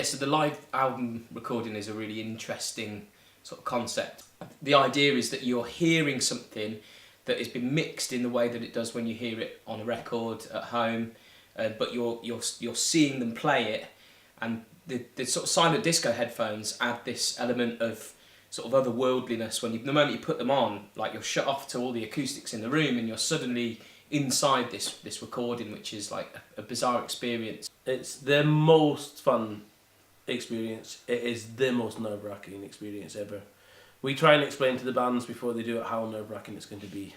Yeah, so the live album recording is a really interesting sort of concept. The idea is that you're hearing something that has been mixed in the way that it does when you hear it on a record at home, but you're seeing them play it, and the sort of silent disco headphones add this element of sort of otherworldliness when the moment you put them on, like you're shut off to all the acoustics in the room and you're suddenly inside this recording, which is like a bizarre experience. It's the most fun experience. It is the most nerve-wracking experience ever. We try and explain to the bands before they do it how nerve-wracking it's going to be,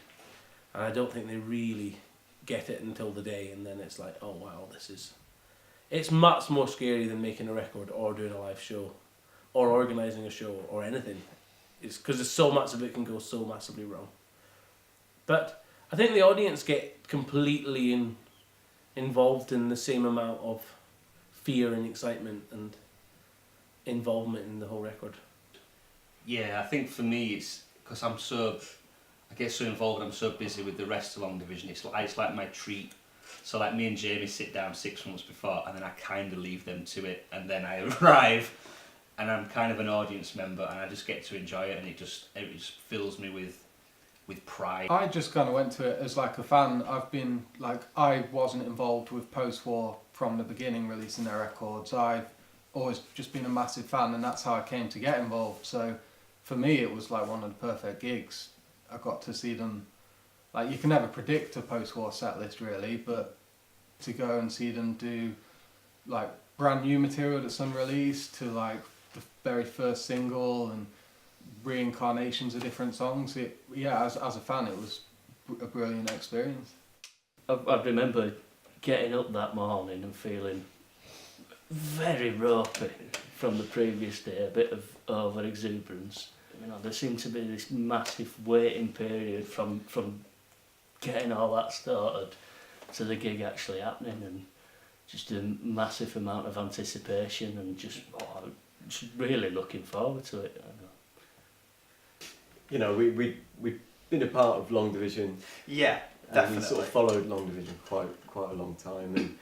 and I don't think they really get it until the day, and then it's like, oh wow, it's much more scary than making a record or doing a live show or organising a show or anything. It's because there's so much of it can go so massively wrong. But I think the audience get completely involved in the same amount of fear and excitement and involvement in the whole record. Yeah, I think for me it's because I get so involved and I'm so busy with the rest of Long Division, it's like my treat. So like me and Jamie sit down 6 months before and then I kind of leave them to it, and then I arrive and I'm kind of an audience member and I just get to enjoy it, and it just fills me with pride. I just kind of went to it as like a fan. I wasn't involved with post-war from the beginning releasing their records. I've always just been a massive fan, and that's how I came to get involved. So for me it was like one of the perfect gigs. I got to see them, like you can never predict a post-war set list really, but to go and see them do like brand new material that's unreleased to like the very first single and reincarnations of different songs, as a fan it was a brilliant experience. I remember getting up that morning and feeling very ropey from the previous day, a bit of over exuberance. You know, there seemed to be this massive waiting period from getting all that started to the gig actually happening, and just a massive amount of anticipation and just really looking forward to it. You know, we've been a part of Long Division. Yeah, definitely. And we sort of followed Long Division quite a long time, and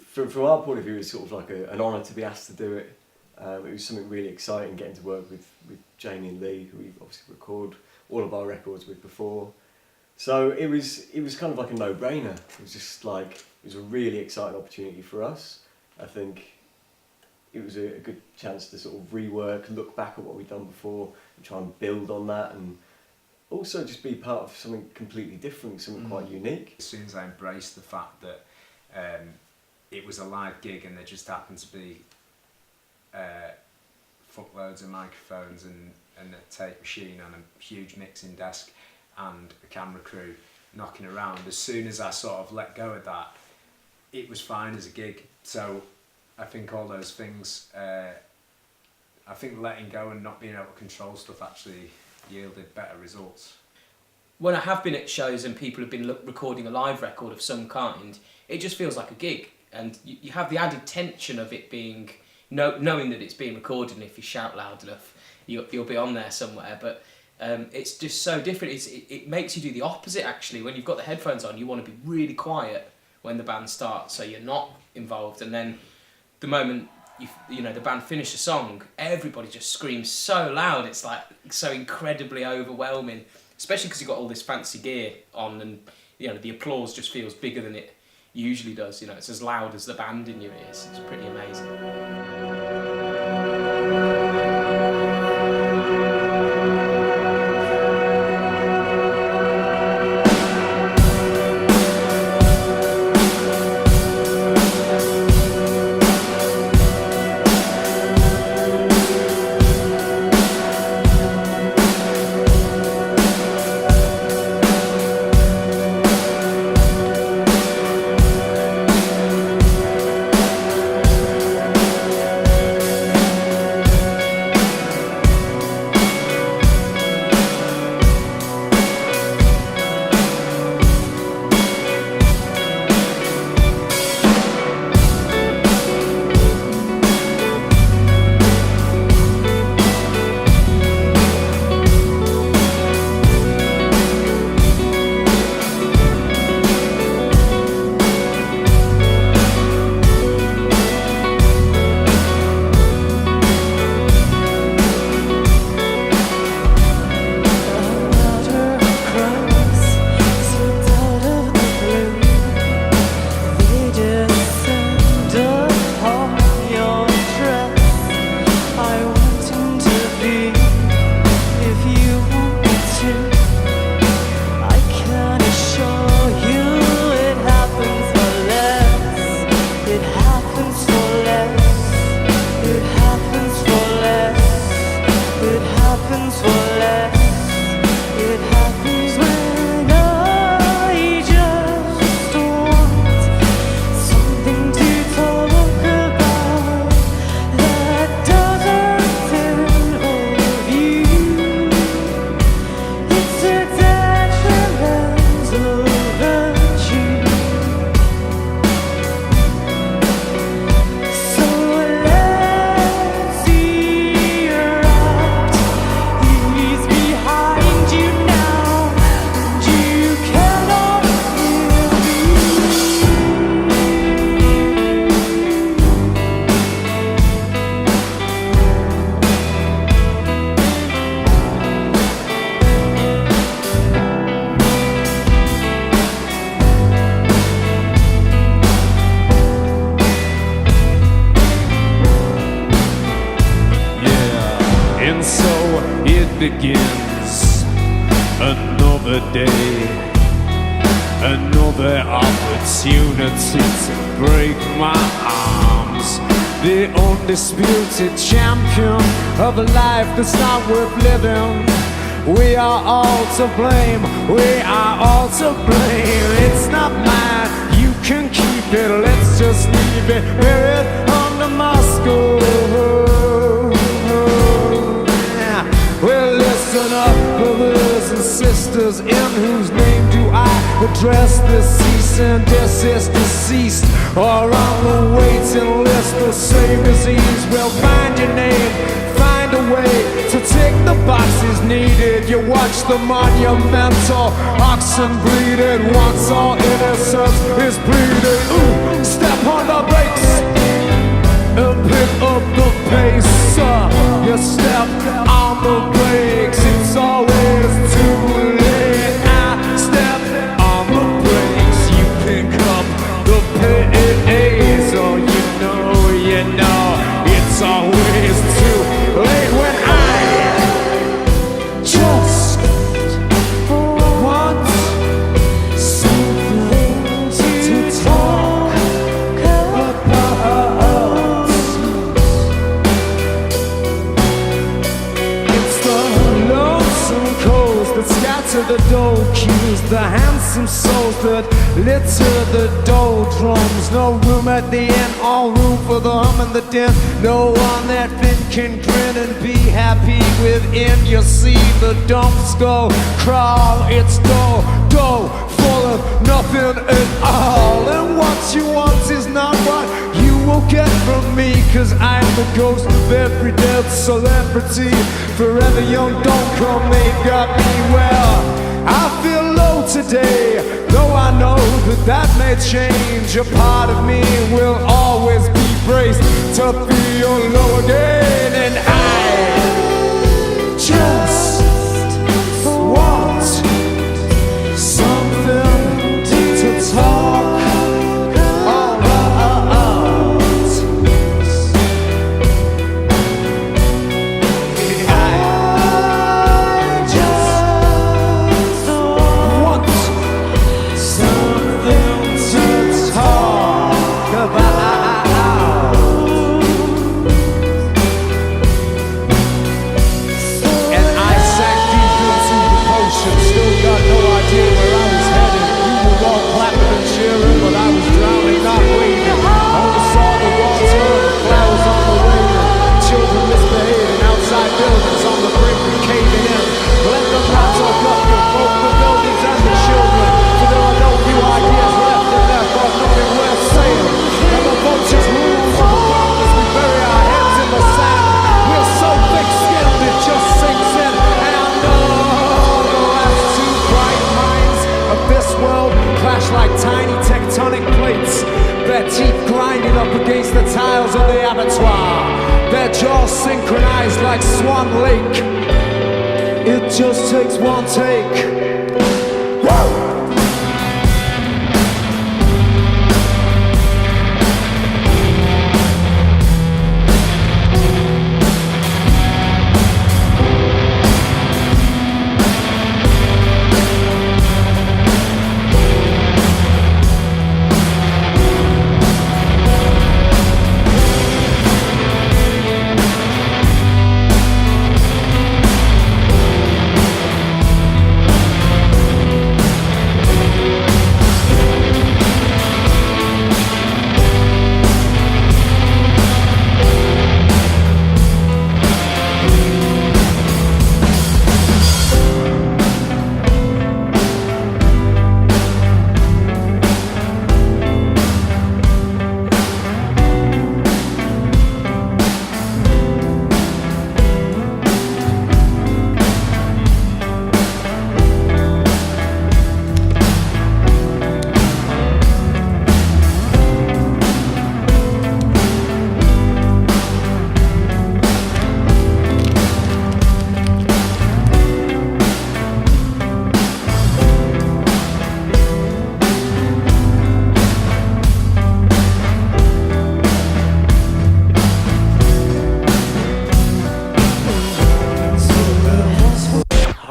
from our point of view, it's sort of like an honour to be asked to do it. It was something really exciting getting to work with Jamie and Lee, who we obviously record all of our records with before. So it was kind of like a no-brainer. It was just like, it was a really exciting opportunity for us. I think it was a good chance to sort of rework, look back at what we'd done before and try and build on that, and also just be part of something completely different, something quite unique. As soon as I embraced the fact that it was a live gig and there just happened to be fuckloads of microphones and a tape machine and a huge mixing desk and a camera crew knocking around, as soon as I sort of let go of that, it was fine as a gig. So I think all those things, I think letting go and not being able to control stuff actually yielded better results. When I have been at shows and people have been recording a live record of some kind, it just feels like a gig, and you have the added tension of it being knowing that it's being recorded, and if you shout loud enough you'll be on there somewhere, but it's just so different. It makes you do the opposite actually. When you've got the headphones on, you want to be really quiet when the band starts so you're not involved, and then the moment you know the band finish a song, everybody just screams so loud, it's like so incredibly overwhelming, especially because you've got all this fancy gear on, and you know the applause just feels bigger than it usually does. You know, it's as loud as the band in your ears. It's pretty amazing. happens for less. It happens when I just want something to talk about that doesn't involve you. It's a detrimental virtue. So let's see your out. He's behind you now, and you cannot hear me. Yeah, and so it begins. Another day, another opportunity to break my arms. The undisputed champion of a life that's not worth living. We are all to blame, we are all to blame. It's not mine, you can keep it, let's just leave it, wear it under Moscow. Well, listen up, brothers and sisters, in whose name do I address this cease and desist deceased, or on the waiting list. The same disease will find your name, find a way to tick the boxes needed. You watch the monumental oxen bleeding once all innocence is bleeding. Ooh, step on the brakes and pick up the pace. You step on the brakes, it's always too late. I step on the brakes, you pick up the pace. Oh, you know, it's always too late when I just want something to talk about. It's the lonesome coast that scatter the dough cues, the handsome souls that litter the doldrums. No room at the end, all room for the hum and the din. No one that can grin and be happy within. You see the dumps go crawl, it's dough full of nothing at all. And what you want is not what you will get from me, 'cause I'm the ghost of every dead celebrity. Forever young, don't come, they got me well. I feel low today, though I know that may change. A part of me will always be braced to feel low again. And I just want something to talk about. I just want something to talk about. And I sank deep into the ocean, still got no idea where I was headed. You were all clapping and cheering, but I was drowning, not waiting. Only saw the water, the flowers on the wing, children misbehaving outside buildings on the brink of caving in. Let them not talk up your folk, the buildings and the children, for there are no new ideas left in there for nothing worth saying. And the vultures move from above as we bury our heads in the sand. We're so thick-skinned it just sinks in. And I know the last two bright minds of this world clash like tiny tectonic plates, their teeth grinding up against the tiles of the abattoir, their jaws synchronized like Swan Lake. It just takes one take. Woo!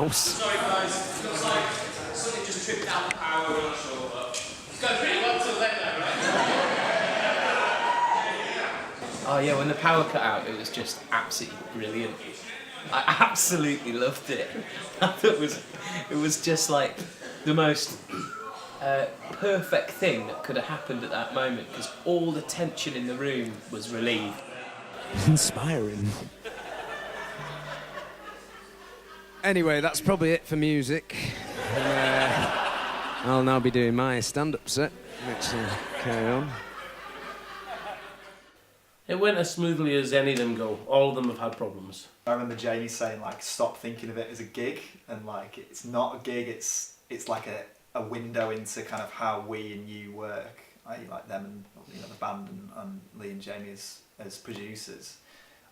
house. Sorry guys, looks like something just tripped out the power, we're not sure, but it's going pretty well till then though, right? Oh yeah, when the power cut out, it was just absolutely brilliant. I absolutely loved it. I thought it was just like the most perfect thing that could have happened at that moment, because all the tension in the room was relieved. Inspiring. Anyway, that's probably it for music. I'll now be doing my stand-up set, which will carry on. It went as smoothly as any of them go. All of them have had problems. I remember Jamie saying, like, stop thinking of it as a gig, and like it's not a gig, it's like a window into kind of how we and you work, i.e. like them and, you know, the band and Lee and Jamie as producers.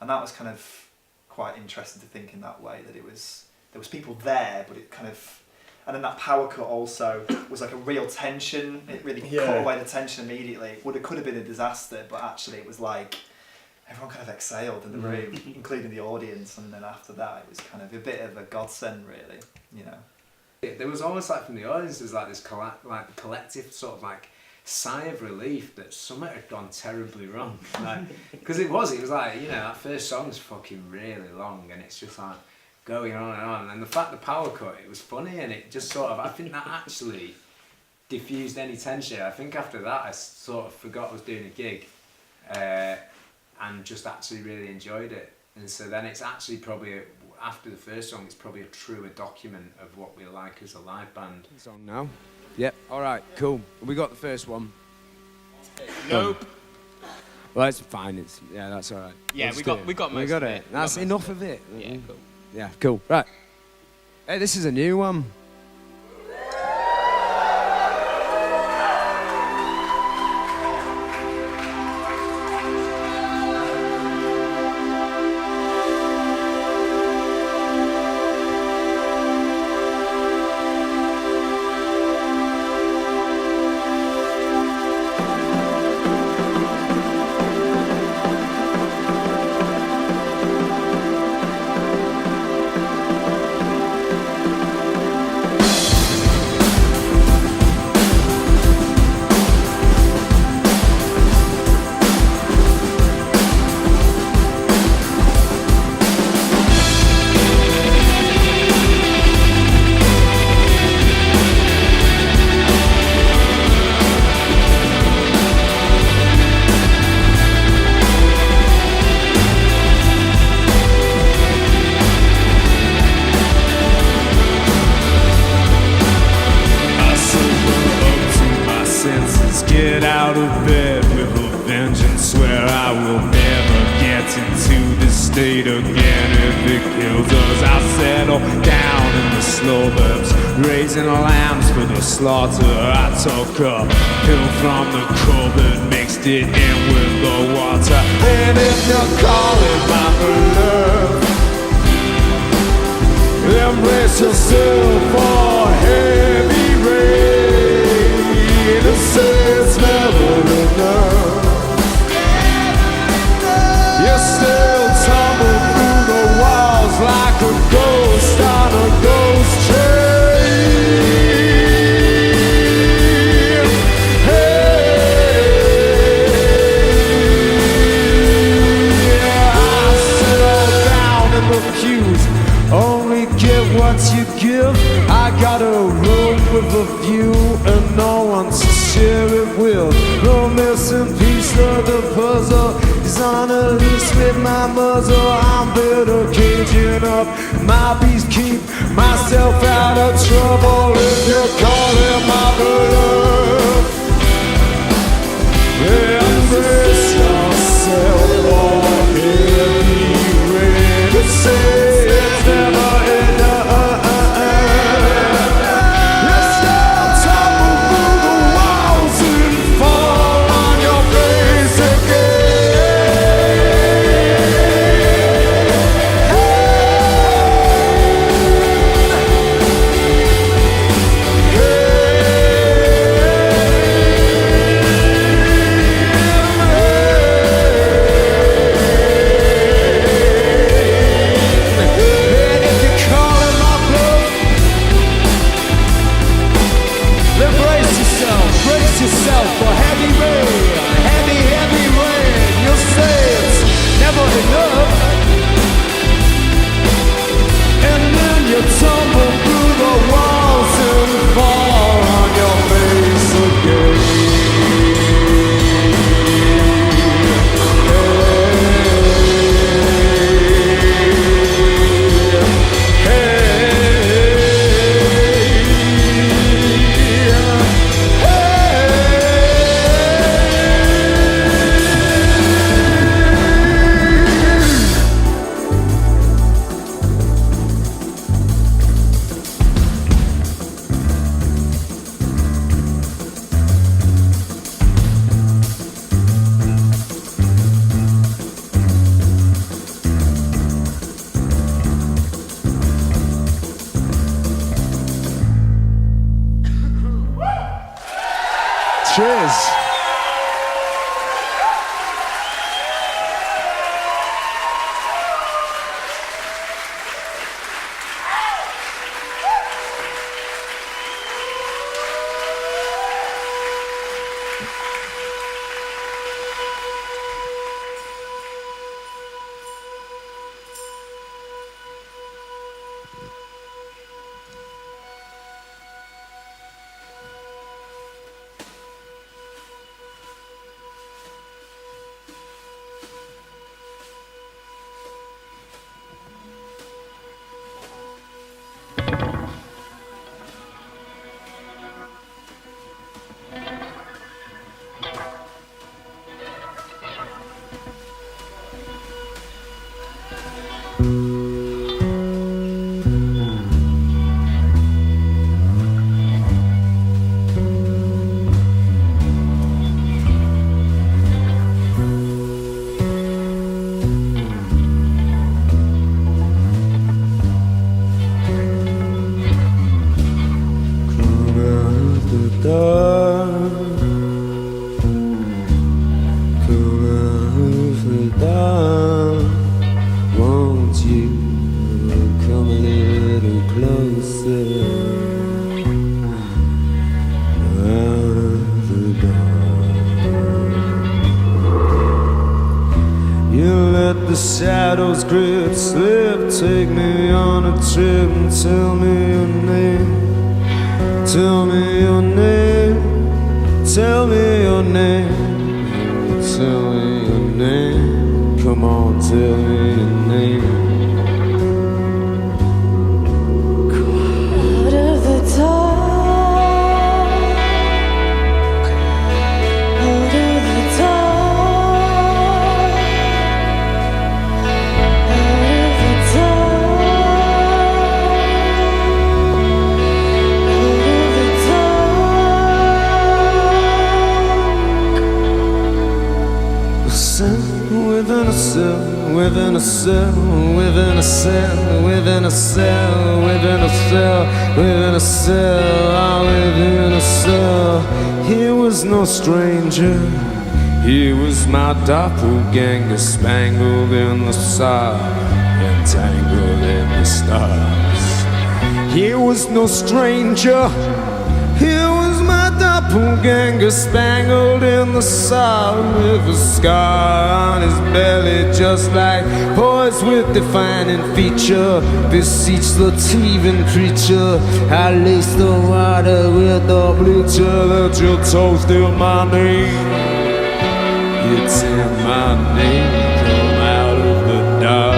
And that was kind of quite interesting to think in that way, that there was people there, but it kind of, and then that power cut also was like a real tension. It really cut away the tension immediately. It could have been a disaster, but actually it was like everyone kind of exhaled in the room, including the audience, and then after that it was kind of a bit of a godsend, really, you know. There was almost like from the audience, there's like this collective sort of like sigh of relief that something had gone terribly wrong. Because it was like, you know, that first song's fucking really long, and it's just like going on, and the fact the power cut, it was funny, and it just sort of, I think that actually diffused any tension. I think after that I sort of forgot I was doing a gig, and just actually really enjoyed it. And so then it's actually probably, after the first song, it's probably a truer document of what we like as a live band. Song now. Yep. All right. Cool. We got the first one. Nope. Well, it's fine. That's all right. Yeah, Let's we do got most of it. it. That's enough of it. Yeah, cool. Yeah. Cool. Right. Hey, this is a new one. Get out of bed with a vengeance, swear I will never get into this state again. If it kills us, I'll settle down in the slow burps, raising lambs for the slaughter. I took a pill from the cupboard, mixed it in with the water. And if you call it my love, then brace yourself for heavy rain. To say it's never enough, you still tumble through the walls like a ghost on a ghost train. Hey, I settle down in the pews, only get what you give. I got a room with a view and no one to share it with. The missing piece of the puzzle is on a leash with my muzzle. I'm better caging up my beast, keep myself out of trouble. If you call it my love, embrace yourself for heavy rain. To say it's never enough. Hey, Cheers. Shadows grip, slip, take me on a trip and tell me your name. Tell me your name. Tell me your name. Tell me your name. Come on, tell me your name. Out of the dark, out of the dark. Within a cell, within a cell, within a cell, within a cell, within a cell, within a cell, within a cell. He was no stranger. He was my doppelganger, spangled in the sun, entangled in the stars. He was no stranger. He was my doppelganger, spangled in the sun, with a scar on his belly, just like boys with defining feature. Beseech the thieving creature. I lace the water with the bleacher. Let your toes steal my name. It's in my name. Come out of the dark.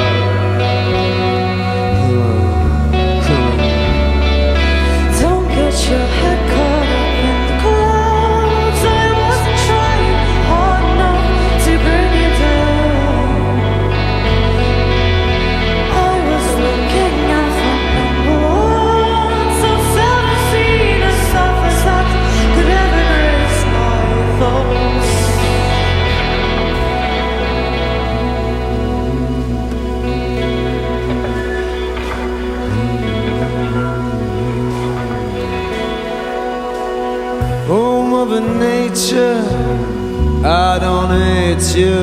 Don't get your head caught up in the clouds. I wasn't trying hard enough to bring you down. I was looking out for number one, so seldom seen a surface that could ever grace my thoughts. Oh, Mother Nature, I don't hate you.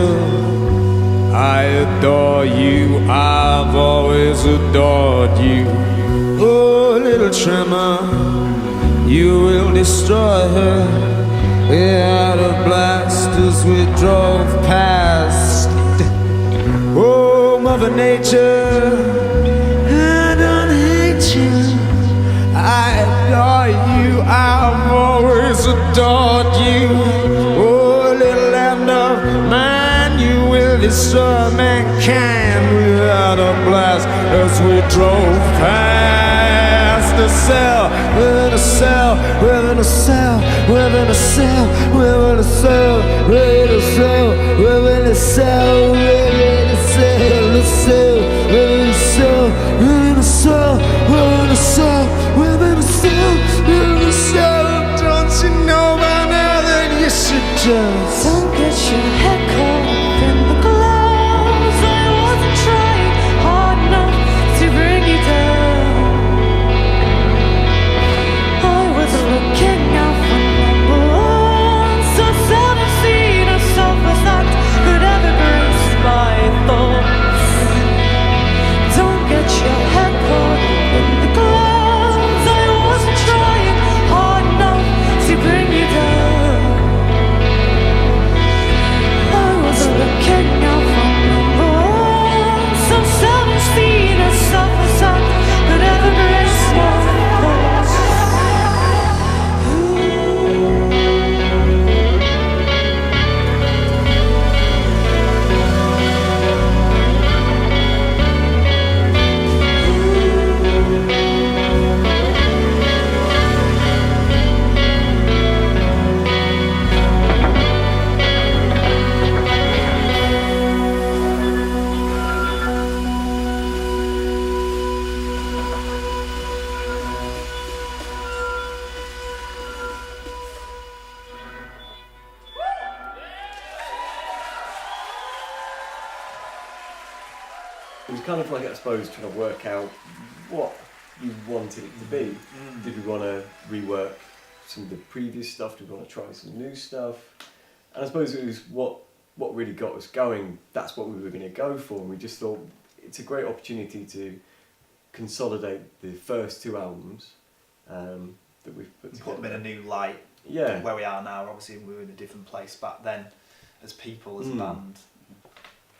I adore you, I've always adored you. Oh, little tremor, you will destroy her. We had a blast as we drove past. Oh, Mother Nature, I don't hate you. I adore you, I've always adored you. Oh, little land of mine, you will destroy mankind. We had a blast as we drove past the cell, within a cell, within a cell, within a cell, within a cell, within a cell, within a cell, within a cell, within a cell, within a cell, within a cell, within a cell, within a cell, within a cell. Don't you know by now that you should just Don't get your head caught up in the clouds. I wasn't trying hard enough to bring you down. I was looking out for number one, kind of like, I suppose, trying to work out what you wanted it to be. Did we want to rework some of the previous stuff? Did we want to try some new stuff? And I suppose it was what really got us going. That's what we were going to go for, and we just thought it's a great opportunity to consolidate the first 2 albums that we've put together. Put them in a new light. Yeah. Where we are now, obviously we were in a different place back then, as people, as a band.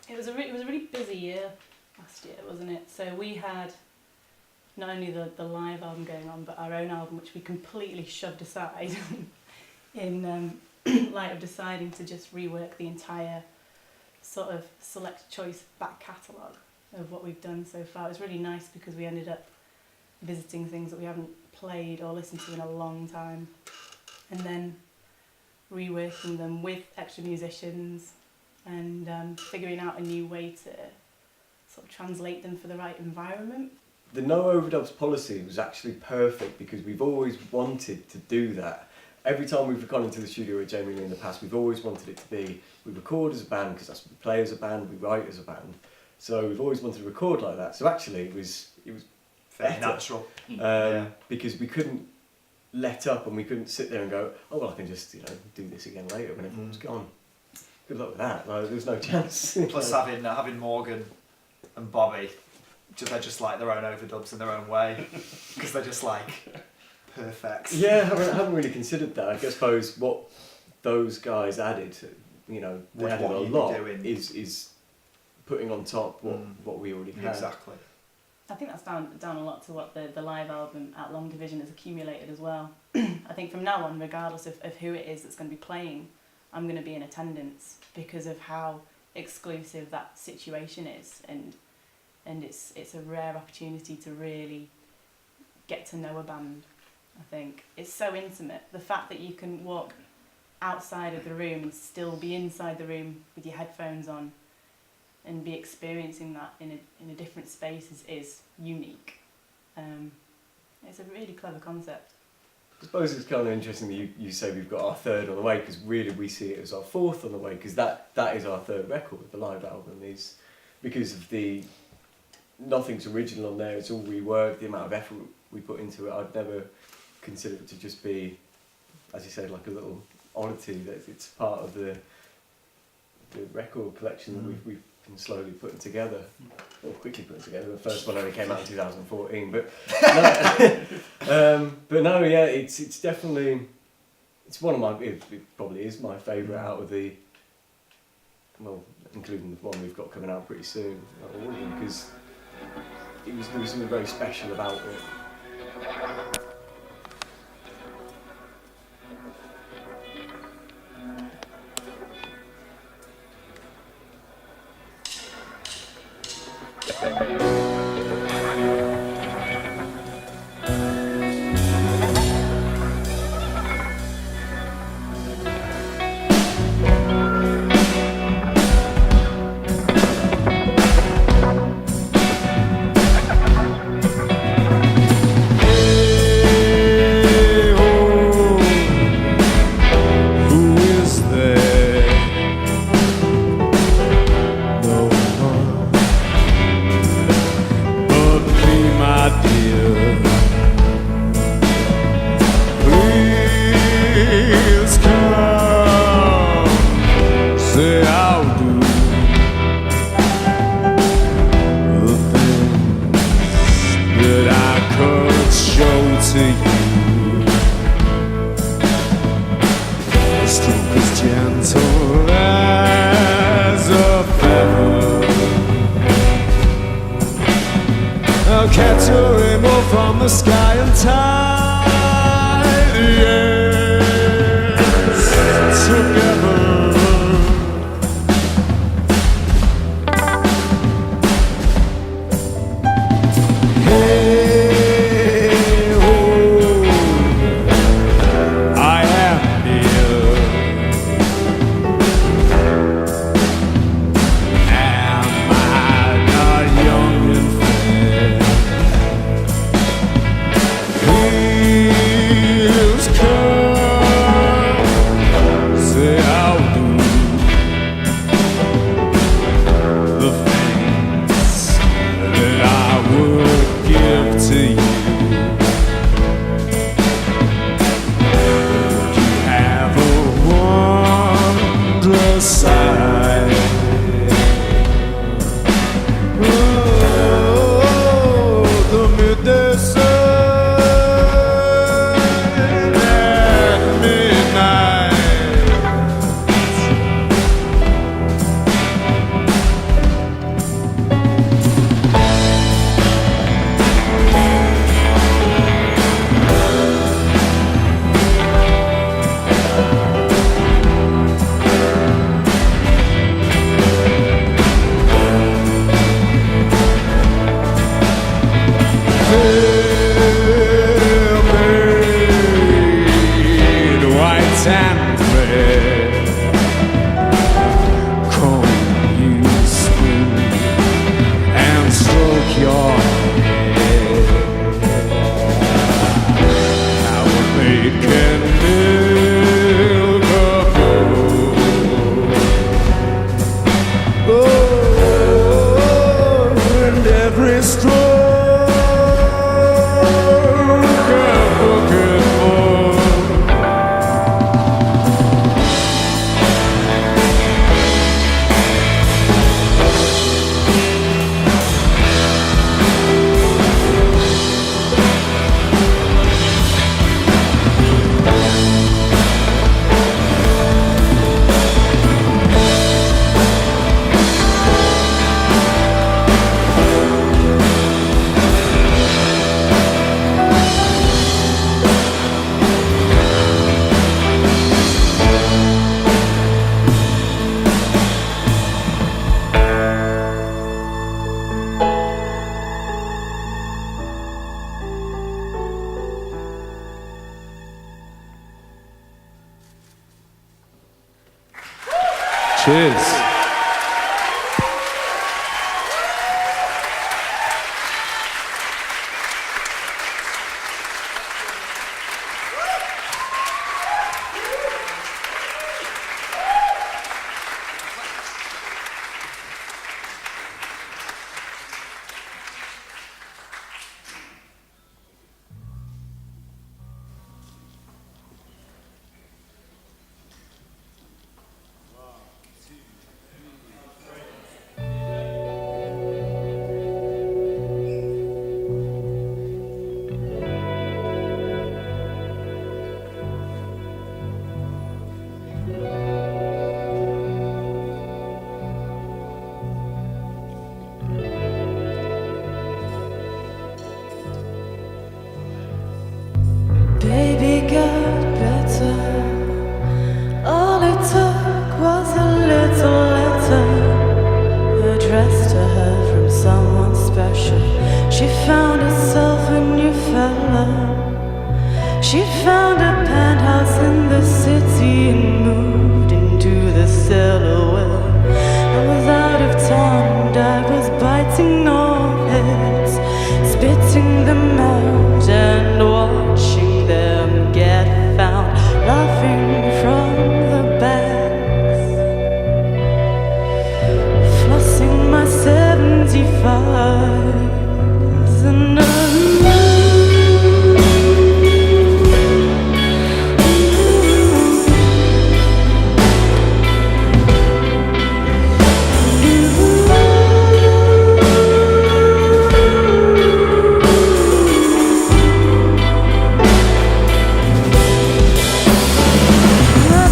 It was a really busy year last year, wasn't it? So we had not only the live album going on, but our own album, which we completely shoved aside in light of deciding to just rework the entire sort of select choice back catalogue of what we've done so far. It was really nice because we ended up visiting things that we haven't played or listened to in a long time, and then reworking them with extra musicians and figuring out a new way to sort of translate them for the right environment. The no overdubs policy was actually perfect because we've always wanted to do that. Every time we've gone into the studio with Jamie Lee in the past, we've always wanted it to be, we record as a band because that's what we play as a band, we write as a band. So we've always wanted to record like that. So actually it was Very better, natural. because we couldn't let up and we couldn't sit there and go, oh well, I can just do this again later when everyone's gone. Good luck with that. Like, there's no chance. Plus having Morgan and Bobby, they're just like their own overdubs in their own way, because they're just like perfect. Yeah, I haven't really considered that. I suppose what those guys added, they With added what a you'd be lot, doing. is putting on top what we already had. Exactly. I think that's down a lot to what the live album at Long Division has accumulated as well. I think from now on, regardless of who it is that's going to be playing, I'm going to be in attendance because of how exclusive that situation is, and it's a rare opportunity to really get to know a band. I think it's so intimate. The fact that you can walk outside of the room and still be inside the room with your headphones on and be experiencing that in a different space is unique. It's a really clever concept. I suppose it's kind of interesting that you say we've got our third on the way, because really we see it as our fourth on the way, because that is our third record. The live album is, because of nothing's original on there, it's all reworked, the amount of effort we put into it. I'd never consider it to just be, as you said, like a little oddity, that it's part of the record collection that we've been slowly putting together, or quickly putting together. The first one only came out in 2014, but no, yeah, it's definitely, it's one of my, it probably is my favourite out of the, well, including the one we've got coming out pretty soon, all of them, because there was something very special about it. From the sky and tide, yes, together. Hey, oh, I am near. Am I not young and fair? He's come. Cheers. Baby got better. All it took was a little letter addressed to her from someone special. She found herself a new fella. She found a penthouse in the city and moved into the cellar. Well, I was out of town and I was biting off heads, spitting them out and watching them get found, laughing from the bags, flossing my 75s and my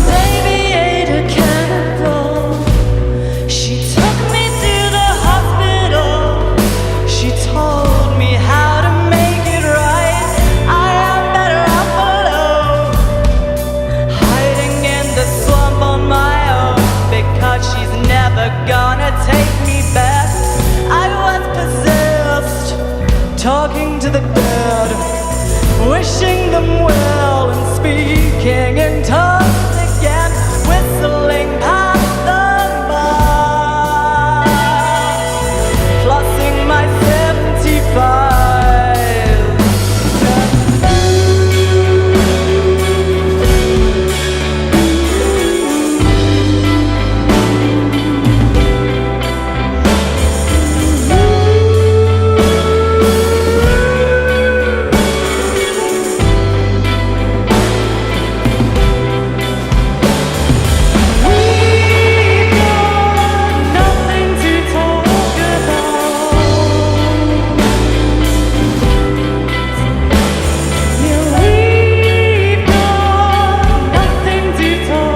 baby ate a cannibal. She took me to the hospital. She told me how to make it right. I am better off alone, hiding in the swamp on my own, because she's never gonna take me back. I was possessed, talking to the dead, wishing them well and speaking in tongues again, whistling past the bar, flossing my 75. Nothing to talk about. Yeah, we've got nothing to talk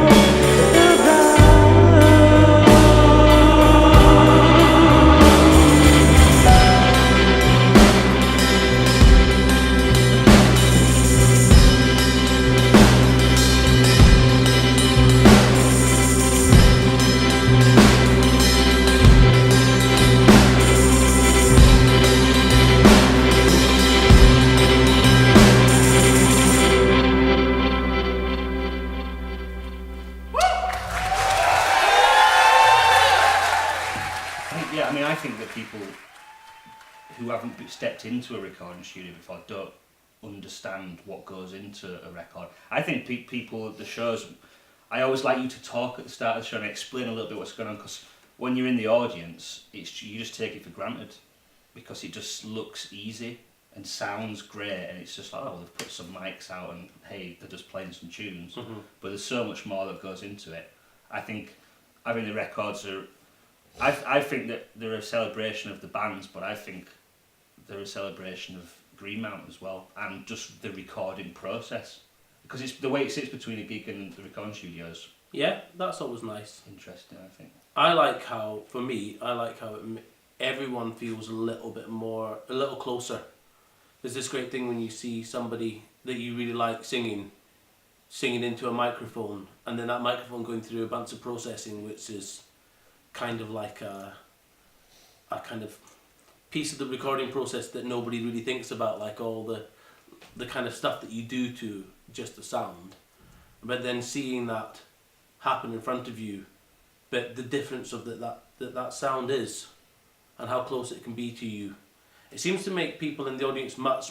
I think that people who haven't stepped into a recording studio before don't understand what goes into a record. I think people at the shows, I always like you to talk at the start of the show and explain a little bit what's going on, because when you're in the audience, you just take it for granted because it just looks easy and sounds great, and it's just like, oh, they've put some mics out and hey, they're just playing some tunes. Mm-hmm. But there's so much more that goes into it. I think having the records are, I think that they're a celebration of the bands, but I think they're a celebration of Greenmount as well, and just the recording process, because it's the way it sits between a gig and the recording studios. Yeah, that's always nice. Interesting, I think. I like how everyone feels a little closer. There's this great thing when you see somebody that you really like singing into a microphone, and then that microphone going through a bunch of processing, which is kind of like a kind of piece of the recording process that nobody really thinks about, like all the kind of stuff that you do to just the sound. But then seeing that happen in front of you but the difference of that sound is, and how close it can be to you. It seems to make people in the audience much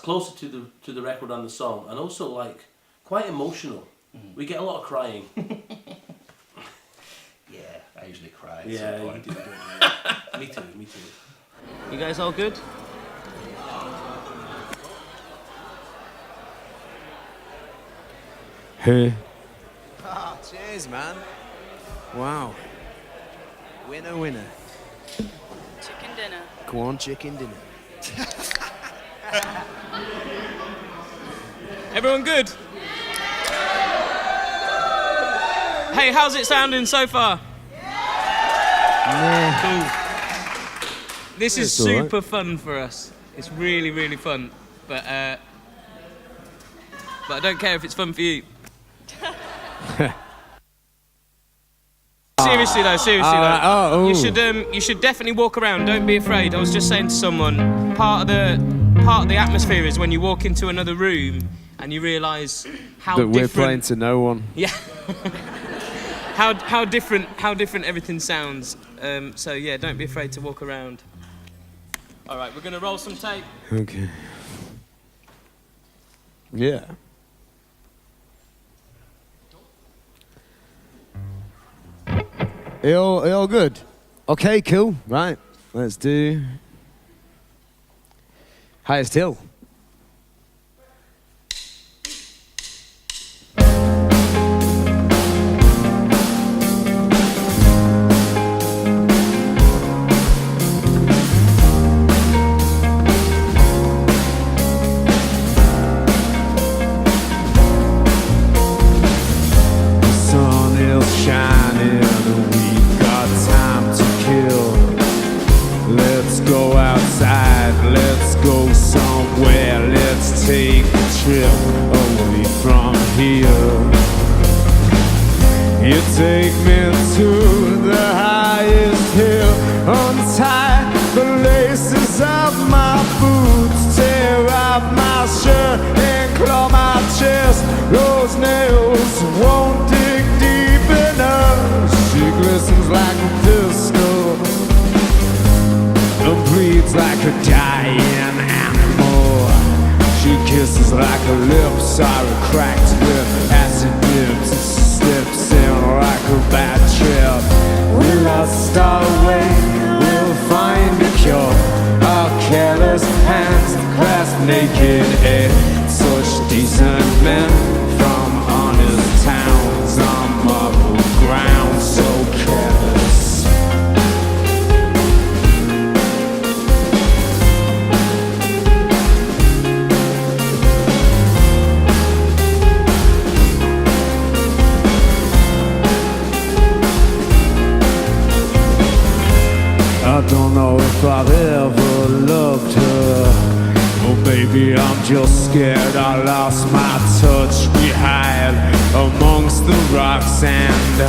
closer to the record and the song, and also like quite emotional. We get a lot of crying. Yeah, I usually cry at Yeah, some point. you do. Me too. You guys all good? Hey. Ah, cheers, man. Wow. Winner. Chicken dinner. Go on, chicken dinner. Everyone good? Hey, how's it sounding so far? Cool. This is super fun for us. It's really, really fun. But I don't care if it's fun for you. Seriously though. You should definitely walk around. Don't be afraid. I was just saying to someone, part of the atmosphere is when you walk into another room and you realise how that different. we're playing to no one. Yeah. how different everything sounds. So yeah, don't be afraid to walk around. All right, we're gonna roll some tape. Okay. Yeah. It all good? Okay, cool. Right, let's do Highest Hill. Sun is shining and we've got time to kill. Let's go outside, let's go somewhere, let's take a trip away from here. You take me to the highest hill, untie the laces of my boots, tear off my shirt and claw my chest. Those nails won't dig deep enough. She glistens like a pistol and bleeds like a dying animal. She kisses like her lips are cracked with acid dips. Slips in like a bad trip. We lost our way, we'll find a cure. Our careless hands clasped naked in such decent men from honest towns on marble ground, so careless. I don't know if I've ever loved her. Oh baby, I'm just scared I lost my touch. We hide amongst the rocks and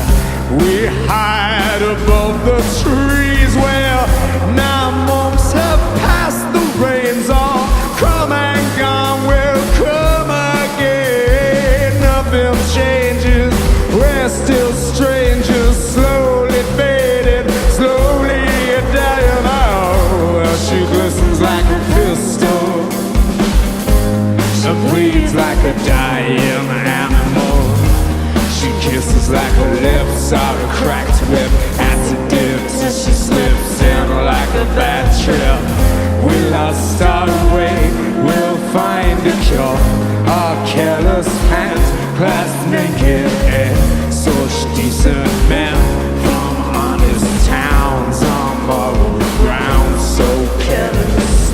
we hide above the trees where 9 months have passed. The rains all come and gone, will come again. Nothing changes, we're still strangers, slowly faded, slowly dying out. She glistens like a pistol and bleeds like a dying animal. She kisses like her lips are cracked with acid dips, and she slips in like a bad trip. We lost our way, we'll find a cure. Our careless hands clasped naked in such decent men from honest towns on moral ground, so careless.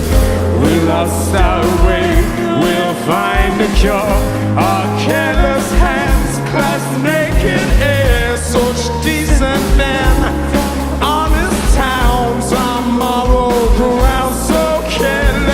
We lost our way, we'll find a cure. Our careless hands clasped naked in such decent men from honest towns on moral ground, so careless.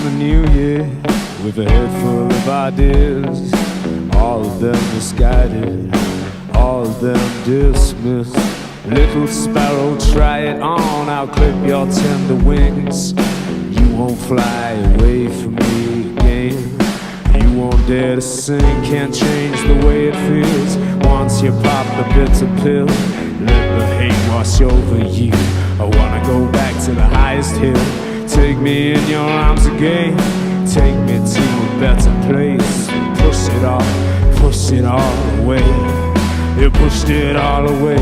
the new year with a head full of ideas. All of them misguided, all of them dismissed. Little sparrow, try it on, I'll clip your tender wings. You won't fly away from me again. You won't dare to sing, can't change the way it feels. Once you pop the bitter pill, let the hate wash over you. I wanna go back to the highest hill. Take me in your arms again. Take me to a better place. Push it all away. You pushed it all away.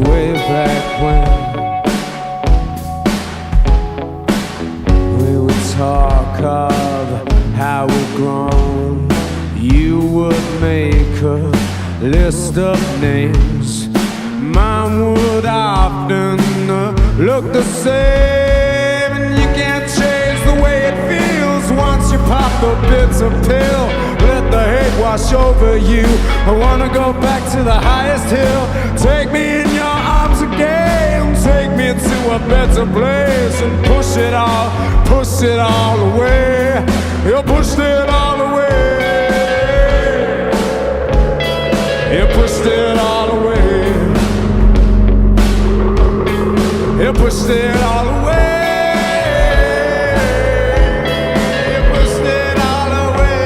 Way back when we would talk of how we've grown, you would make a list of names. Mine would often look the same, and you can't change the way it feels once you pop the bitter pill. Let the hate wash over you. I wanna go back to the highest hill. Take me in your arms again. Take me to a better place and push it all away. You pushed it all away. You pushed it all away. You pushed it all away. You pushed it all away.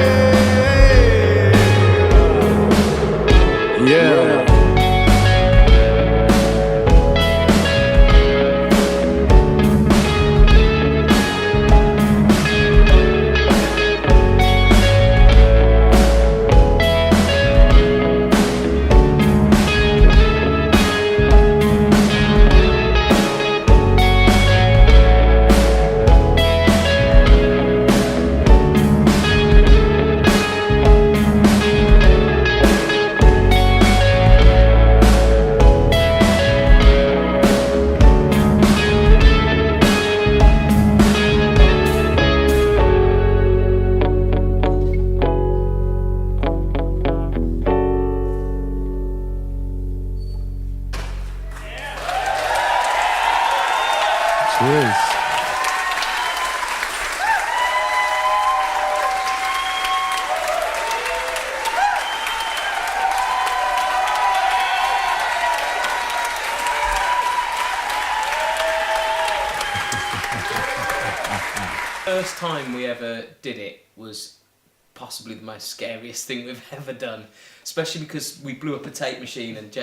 Yeah. Cheers. First time we ever did it was possibly the most scariest thing we've ever done, especially because we blew up a tape machine and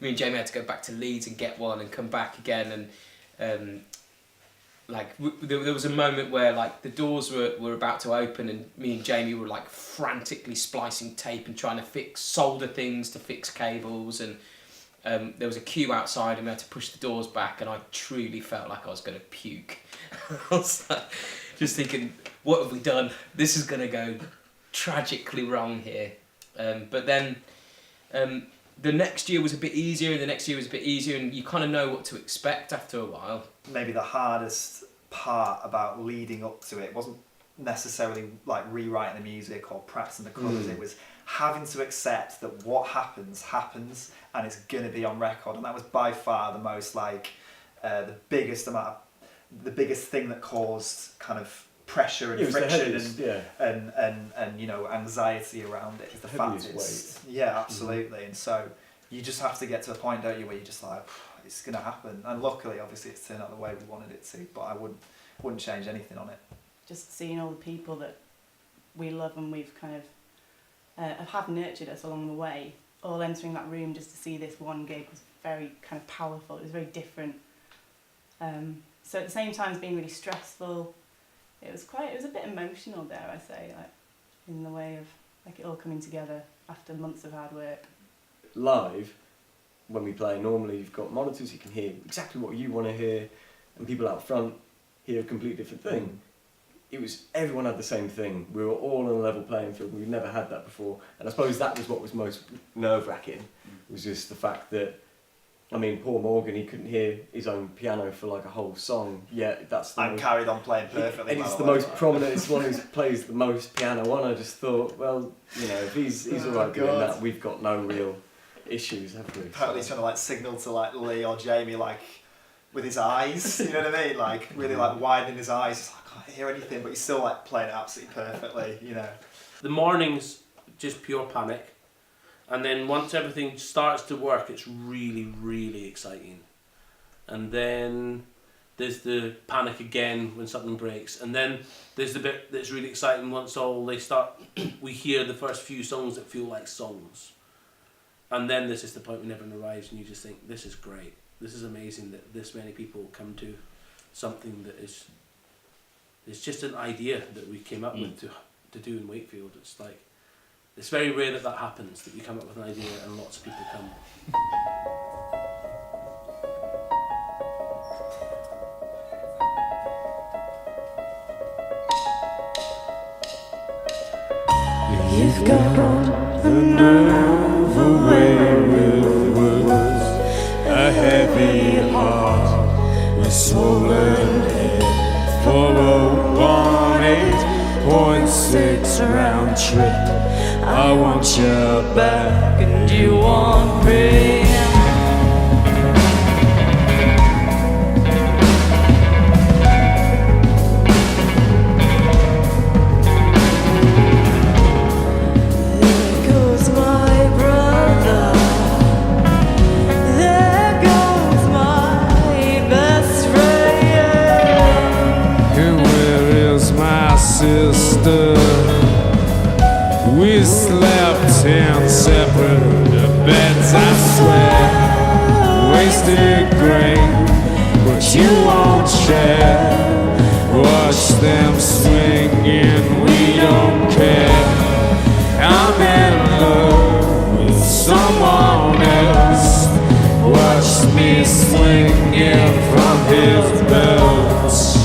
me and Jamie had to go back to Leeds and get one and come back again, and there was a moment where like the doors were about to open and me and Jamie were like frantically splicing tape and trying to solder things to fix cables, and there was a queue outside and we had to push the doors back, and I truly felt like I was going to puke. I was like, just thinking, what have we done? This is going to go tragically wrong here. But then the next year was a bit easier, and the next year was a bit easier, and you kind of know what to expect after a while. Maybe the hardest part about leading up to it wasn't necessarily like rewriting the music or practicing the colours. It was having to accept that what happens and it's going to be on record, and that was by far the most the biggest thing that caused kind of pressure and friction and you know, anxiety around it is the fact absolutely. And so you just have to get to a point, don't you, where you're just like, it's going to happen. And luckily, obviously, it's turned out the way we wanted it to, but I wouldn't change anything on it. Just seeing all the people that we love and we've kind of have nurtured us along the way, all entering that room just to see this one gig was very kind of powerful. It was very different. So at the same time as being really stressful, it was a bit emotional, dare I say, like in the way of like it all coming together after months of hard work. Live, when we play, normally you've got monitors, you can hear exactly what you want to hear, and people out front hear a completely different thing. It was, everyone had the same thing. We were all on a level playing field. We've never had that before, and I suppose that was what was most nerve-wracking. Was just the fact that, I mean, Paul Morgan, he couldn't hear his own piano for like a whole song. Yet that's the carried on playing perfectly. And it's the most prominent. It's the one who plays the most piano on. I just thought, well, you know, if he's all right doing that, we've got no real issues, have we? Apparently he's trying to like signal to like Lee or Jamie like with his eyes, you know what I mean? Like really like widening his eyes. He's like, I can't hear anything, but he's still like playing it absolutely perfectly, you know. The morning's just pure panic, and then once everything starts to work, it's really, really exciting. And then there's the panic again when something breaks, and then there's the bit that's really exciting once we hear the first few songs that feel like songs. And then this is the point when everyone arrives and you just think, this is great. This is amazing that this many people come to something that is just an idea that we came up with to do in Wakefield. It's like, it's very rare that happens, that you come up with an idea and lots of people come. You've got the nerve away with words, a heavy heart, a swollen head, 4018.6 round trip. I want you back and you want me. Sister, we slept in separate beds, I swear. Wasted grain, but you won't share. Watch them swinging, we don't care. I'm in love with someone else. Watch me swinging from his belts.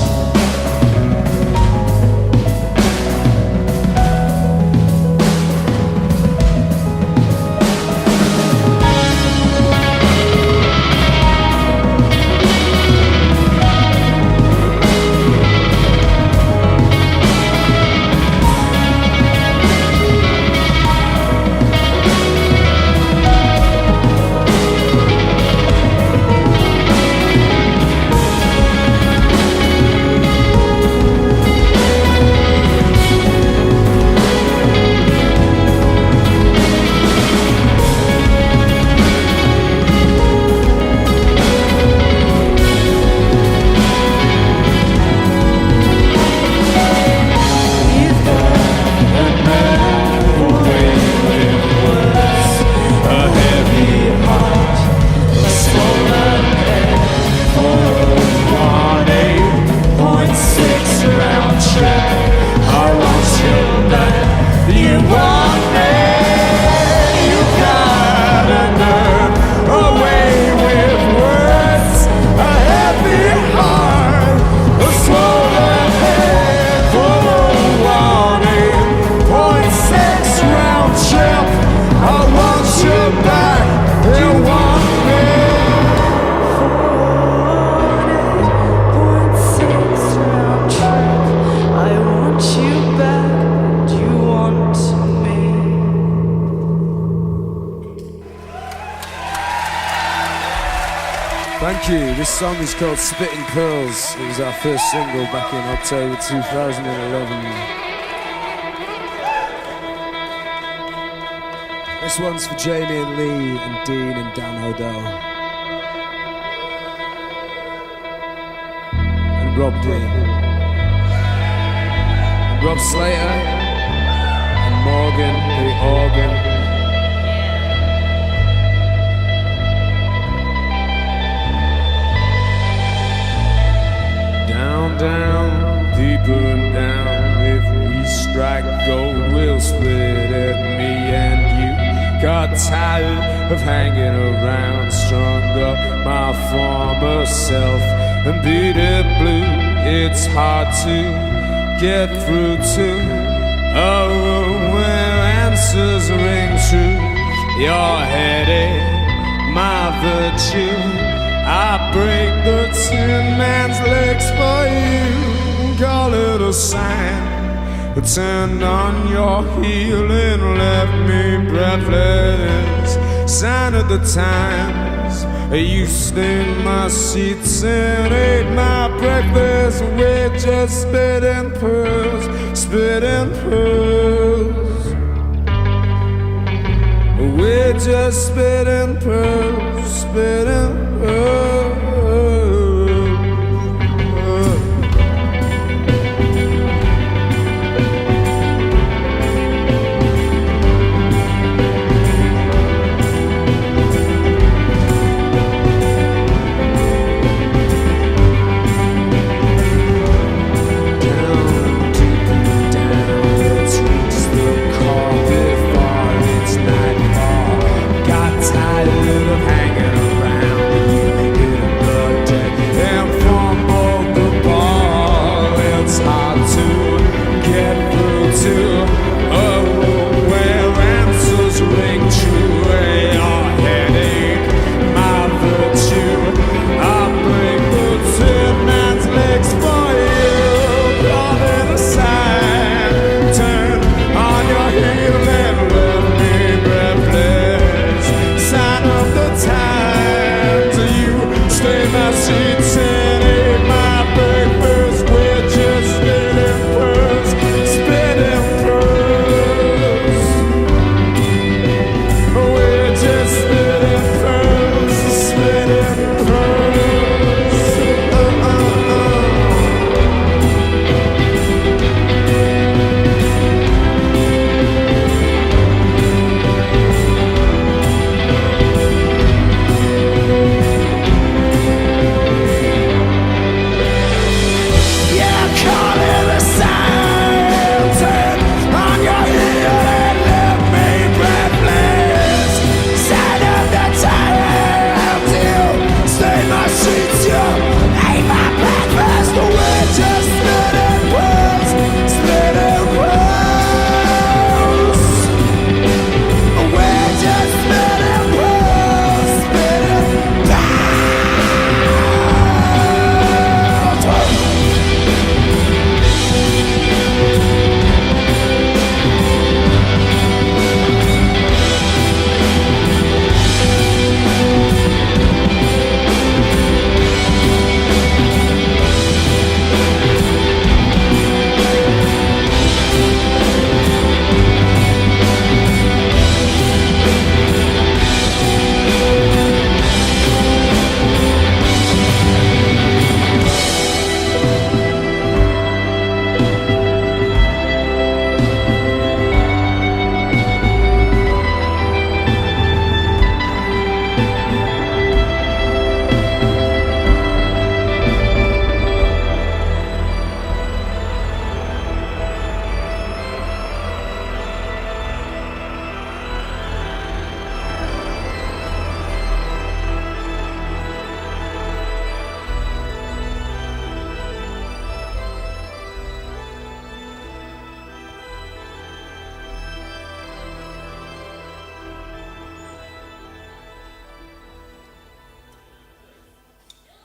Thank you. This song is called Spitting Pearls. It was our first single back in October 2011. This one's for Jamie and Lee and Dean and Dan O'Dell. And Rob D. And Rob Slater. And Morgan, the organ. Down, deeper and down. If we strike gold, we'll split it, me and you. Got tired of hanging around, strung up my former self and beat it blue. It's hard to get through to a room where answers ring true. Your headache, my virtue. I break the tin man's legs for you. Call it a sign. Turned on your heel and left me breathless. sign of the times. You stained my sheets and ate my breakfast. We're just spitting pearls, spitting pearls. We're just spitting pearls, spitting pearls.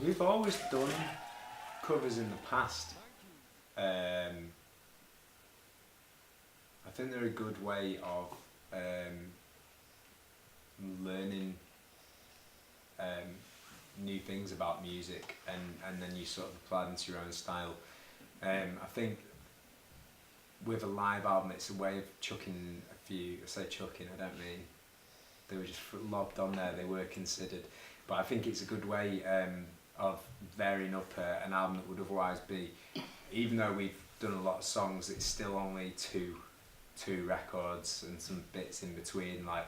We've always done covers in the past. I think they're a good way of learning new things about music, and then you sort of apply them to your own style. I think with a live album it's a way of chucking a few, I say chucking, I don't mean they were just lobbed on there, they were considered, but I think it's a good way of varying up an album that would otherwise be, even though we've done a lot of songs, it's still only two records and some bits in between. Like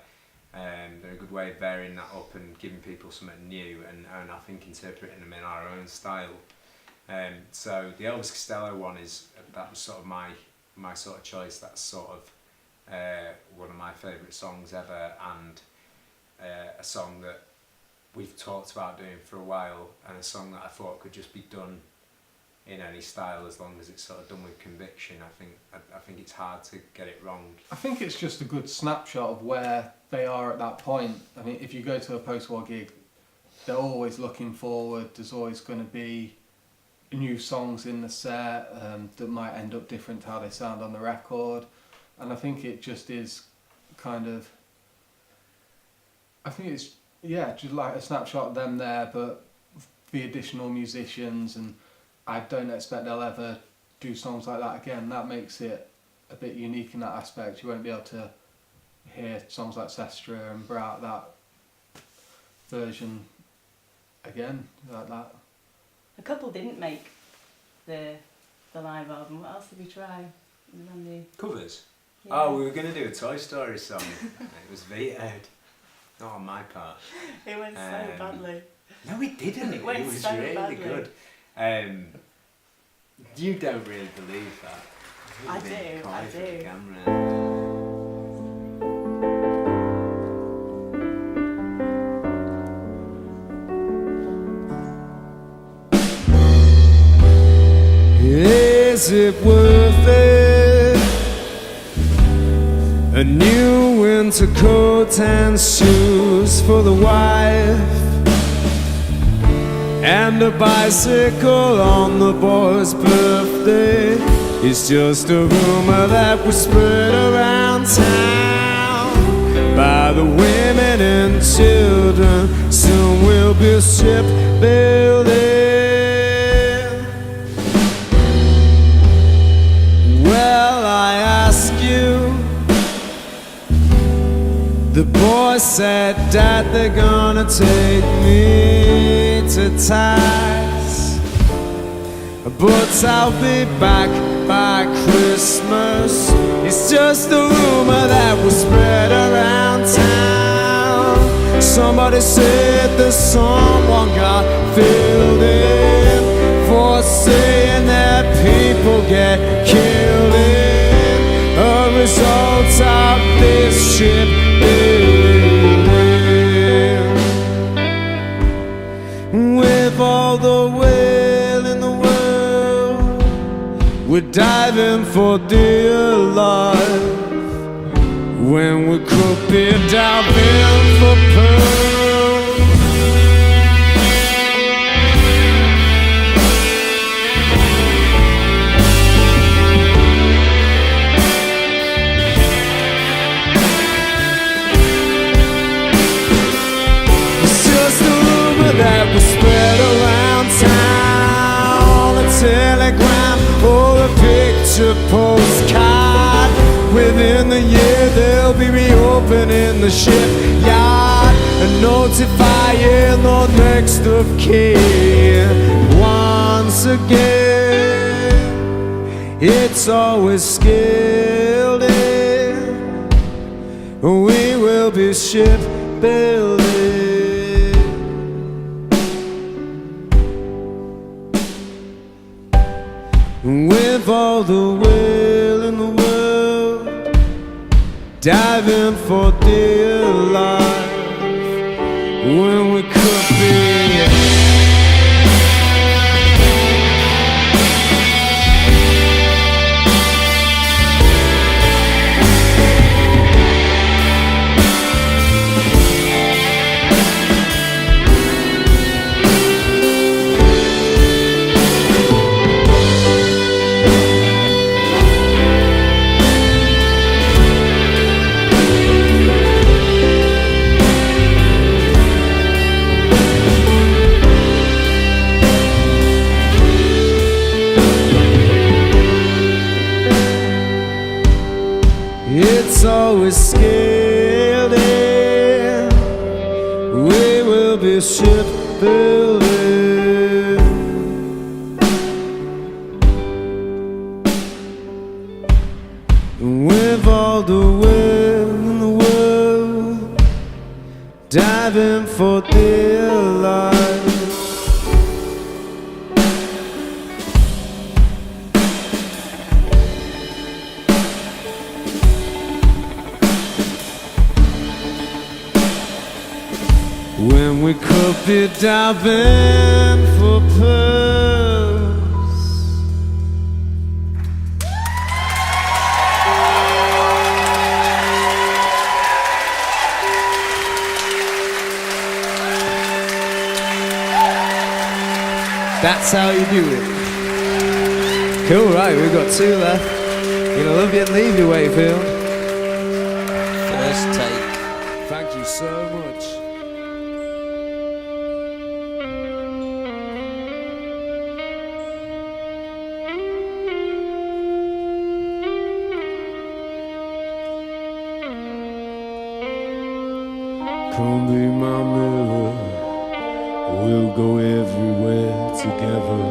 they're a good way of varying that up and giving people something new, and I think interpreting them in our own style. So the Elvis Costello one that was sort of my sort of choice. That's sort of one of my favourite songs ever, and a song that we've talked about doing for a while, and a song that I thought could just be done in any style as long as it's sort of done with conviction. I think it's hard to get it wrong. I think it's just a good snapshot of where they are at that point. I mean, if you go to a post-war gig, they're always looking forward. There's always going to be new songs in the set that might end up different to how they sound on the record. 'record, and I think it just is kind of, I think it's just a good snapshot of where they are at that point. I mean, if you go to a post-war gig, they're always looking forward. There's always going to be new songs in the set that might end up different to how they sound on the record. And I think it just is kind of, I think I think it's just like a snapshot of them there, but the additional musicians, and I don't expect they'll ever do songs like that again. That makes it a bit unique in that aspect. You won't be able to hear songs like Sestra and Brat, that version again like that. A couple didn't make the live album. What else did we try? Covers? Yeah. Oh, we were going to do a Toy Story song. It was vetoed. Not on my part. It went so badly. No, it didn't. It went was so really badly. good. You don't really believe that. I You've been do, coy I for the do. camera. Is it worth it? A new winter coat and shoes for the wife, and a bicycle on the boy's birthday. It's just a rumor that was spread around town by the women and children. Soon we'll be shipbuilding. Well, I ask you, the boy said, Dad, they're gonna take me to Ties, but I'll be back by Christmas. It's just a rumor that was spread around town. Somebody said that someone got filled in for saying that people get killed in a result of this ship building. With all the whale in the world, we're diving for dear life, when we could be diving for pearl. That was spread around town, a telegram or a picture postcard. Within the year they'll be reopening the shipyard and notifying the next of kin. Once again, it's always skilled in. We will be shipbuilding. With all the whale in the world, diving for dear life, when we could be. It's always scaled in. We will be shipbuilding. With all the will in the world, diving for dear life. When we could be diving for pearls. That's how you do it. Cool, right, we've got two left. Gonna love you and leave you, Wakefield. First take. Thank you. you so much. Come be my mirror, we'll go everywhere together.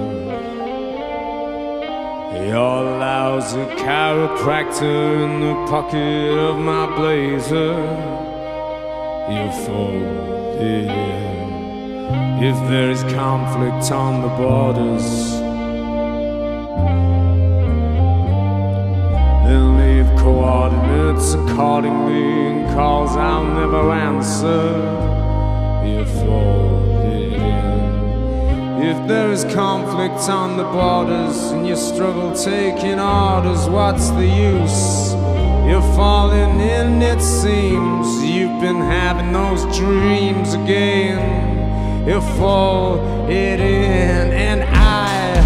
Your lousy chiropractor in the pocket of my blazer. You folded in. If there is conflict on the borders, then leave coordinates accordingly and calls I'll never answer. You folded in. If there is conflict on the borders and you struggle taking orders, what's the use? You're falling in, it seems. You've been having those dreams again. You folded in, and I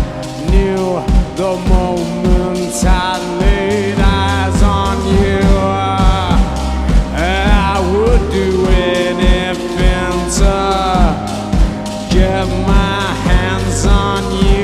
knew the moment I laid eyes on you. I would do anything to get my hands on you.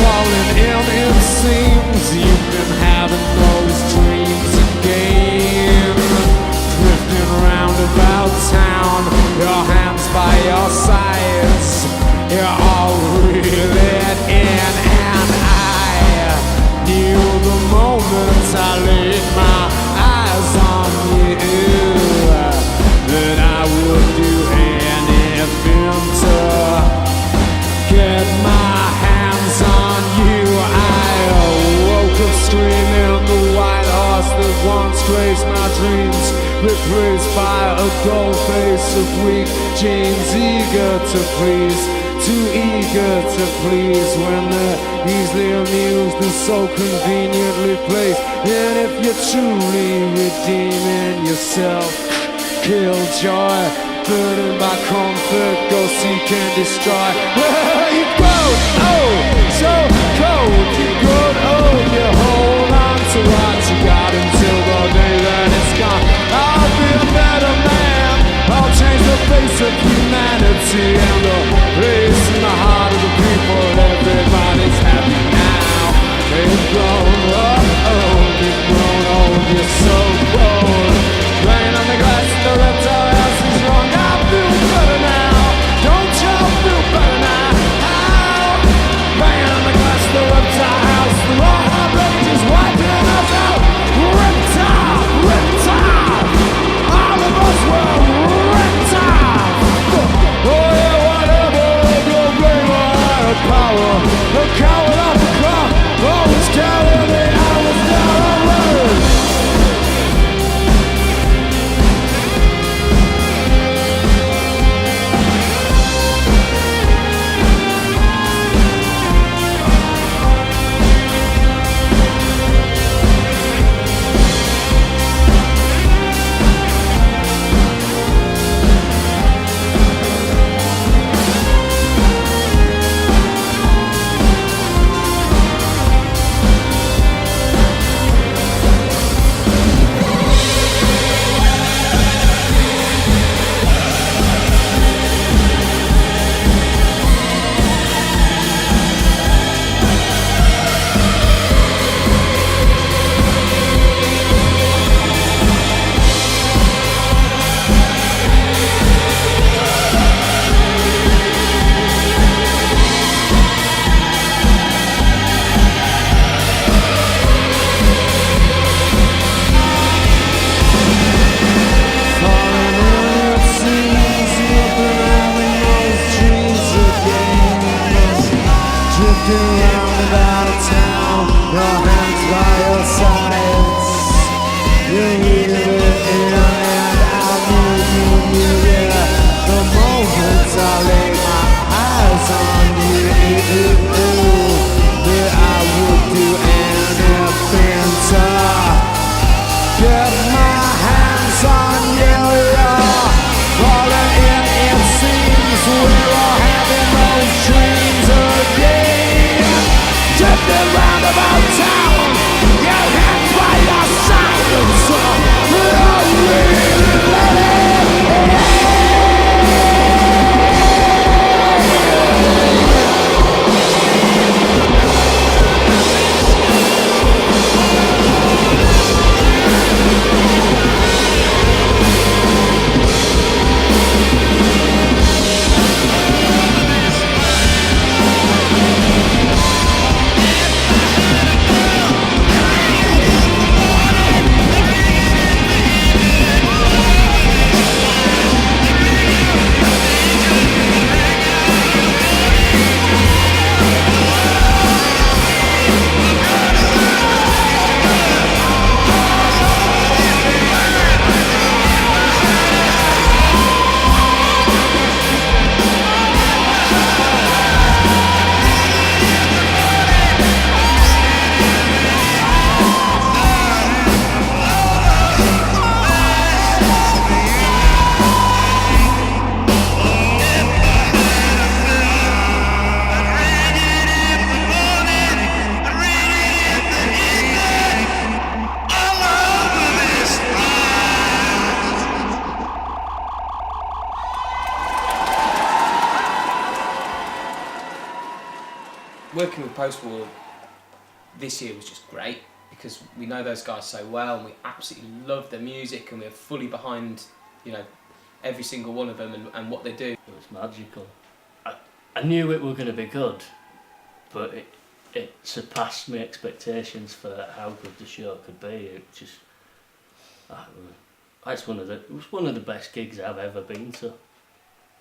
Falling in, it seems you've been having those dreams again. Drifting round about town, your hands by your sides. You're all reeling in, and I knew the moment I laid my eyes on you that I would do anything to get my hands on you. I woke up screaming, the white horse that once graced my dreams, replaced by a gold face of weak jeans, eager to please, too eager to please when they're easily amused and so conveniently placed. And if you're truly redeeming yourself, kill joy, burdened by comfort, go seek and destroy. Well, you grow, oh, so cold, you grow old, you hold on to what you got until the day that it's gone. I'll be a better man, I'll change the face of humanity and the place in the heart of the people. Everybody's happy now. They've grown old, you've grown old, you're so bold. Laying on the glass, the reptile house is wrong. I feel better now. Don't you feel better now? Laying on the glass, the reptile house, the raw rage is wiping us out. working with Post-War this year was just great because we know those guys so well and we absolutely love their music and we're fully behind, you know, every single one of them and what they do. It was magical. I knew it were going to be good, but it surpassed my expectations for how good the show could be. It just, it was one of the best gigs I've ever been to.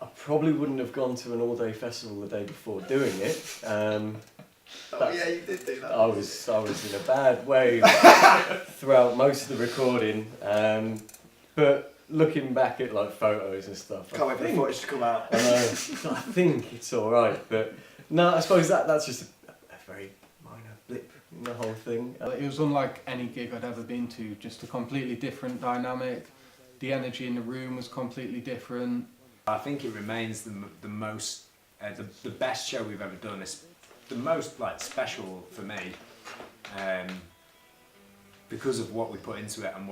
I probably wouldn't have gone to an all-day festival the day before doing it. Oh yeah, you did do that. I was in a bad way throughout most of the recording, but looking back at like photos and stuff, Can't wait for the footage to come out. I think it's all right, but no, I suppose that's just a very minor blip in the whole thing. It was unlike any gig I'd ever been to, just a completely different dynamic. The energy in the room was completely different. I think it remains the most, the best show we've ever done. It's the most like special for me, because of what we put into it and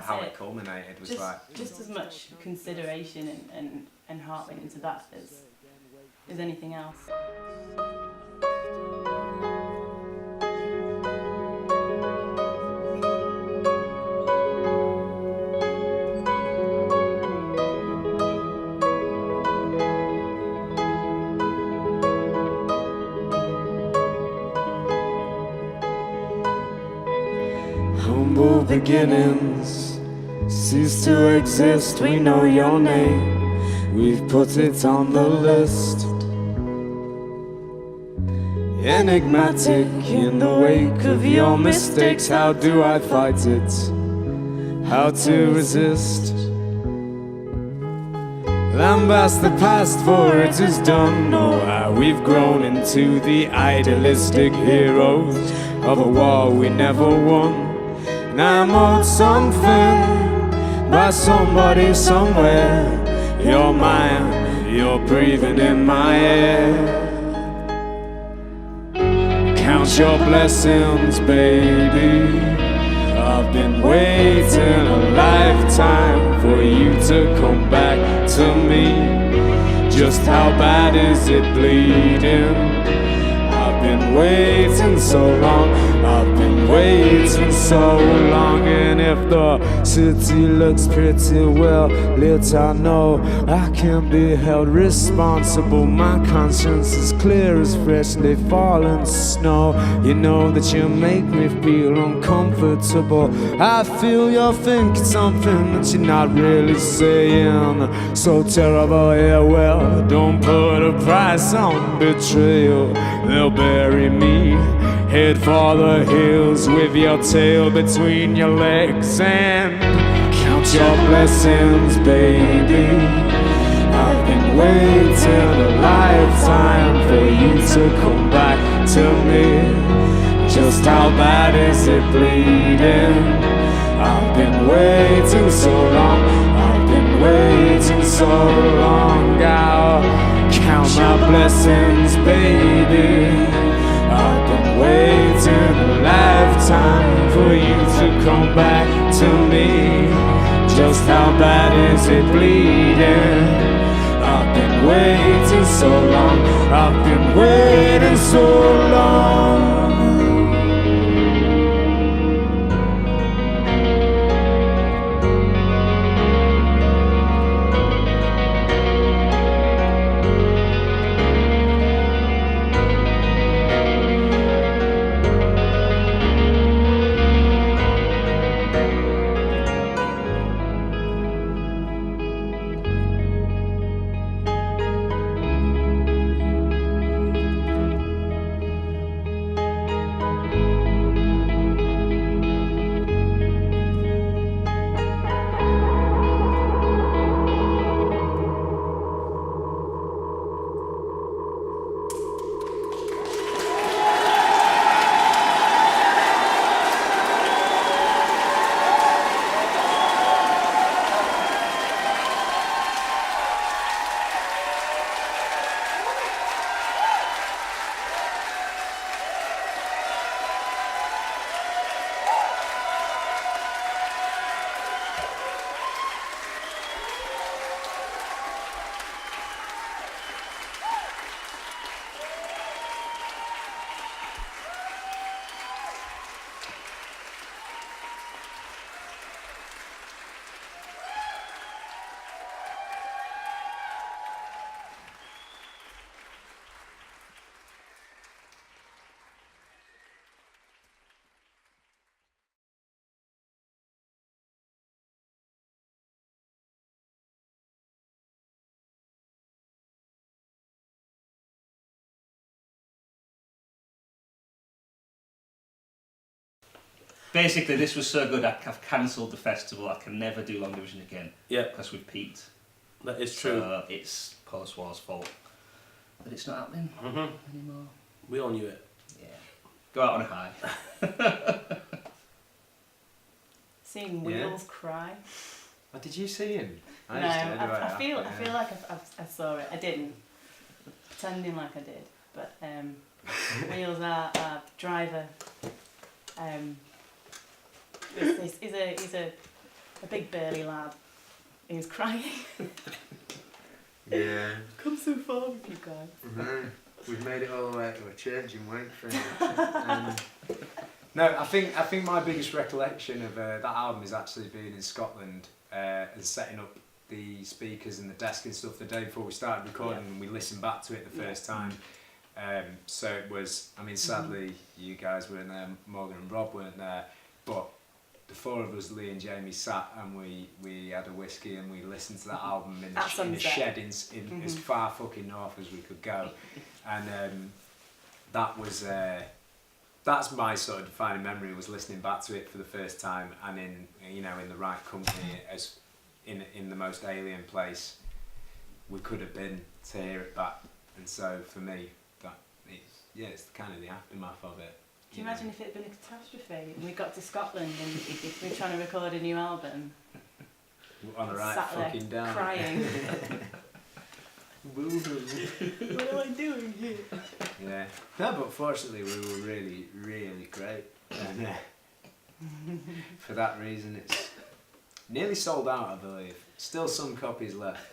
how it culminated was just as much consideration and heart went into that as anything else. Humble beginnings cease to exist. We know your name, we've put it on the list. Enigmatic in the wake of your mistakes. How do I fight it? How to resist? Lambast the past, for it is done. Know how we've grown into the idealistic heroes of a war we never won. And I'm owed something by somebody somewhere. You're mine, you're breathing in my air. Count your blessings, baby. I've been waiting a lifetime for you to come back to me. Just how bad is it bleeding? I've been waiting so long, I've been waiting so long. And if the city looks pretty well lit, I know I can't be held responsible. My conscience is clear as freshly fallen snow. You know that you make me feel uncomfortable. I feel you're thinking something that you're not really saying. So terrible, yeah, well, don't put a price on betrayal. They'll bury me head for the hills with your tail between your legs and count your blessings, baby. I've been waiting a lifetime for you to come back to me. Just how bad is it bleeding? I've been waiting so long, I've been waiting so long. I'll count my blessings, baby. I've been waiting a lifetime for you to come back to me. Just how bad is it bleeding? I've been waiting so long, I've been waiting so long. Thank you. 'Cause I know that you'll come back to me. Just how bad is it bleeding? I've been waiting so long, I've been waiting so long. I'll count my blessings, baby. I've been waiting a lifetime for you to come back to me. Just how bad is it bleeding? I've been waiting so long, I've been waiting so long. I'll count my blessings, baby. I've been waiting a lifetime for you to come back to me. Just how bad is it bleeding? I've been waiting so long, I've been waiting so long. Basically, this was so good, I've cancelled the festival. I can never do Long Division again. Yeah, because we've peaked. that is true. So it's post-war's fault. But it's not happening anymore. We all knew it. Yeah. Go out on a high. Seeing Wheels cry. Oh, did you see him? No, I feel like I saw it. I didn't, pretending like I did. But Wheels, our driver, he's a big burly lad. He was crying. Yeah. Come so far with you guys. No, we've made it all the way to a church in Wakefield. No, I think my biggest recollection of that album is actually being in Scotland and setting up the speakers and the desk and stuff the day before we started recording, and we listened back to it the first time. So it was, I mean, sadly you guys weren't there, Morgan and Rob weren't there, but the four of us, Lee and Jamie, sat and we had a whiskey and we listened to that album in a shed in as far fucking north as we could go, and that was that's my sort of defining memory, was listening back to it for the first time and in the right company, as in the most alien place we could have been to hear it back. And so for me, that it's kind of the aftermath of it. Do you imagine if it had been a catastrophe and we got to Scotland and we were trying to record a new album? On the right sat fucking there down. crying. What am I doing here? Yeah. No, but fortunately we were really, really great. And for that reason it's nearly sold out, I believe. Still some copies left.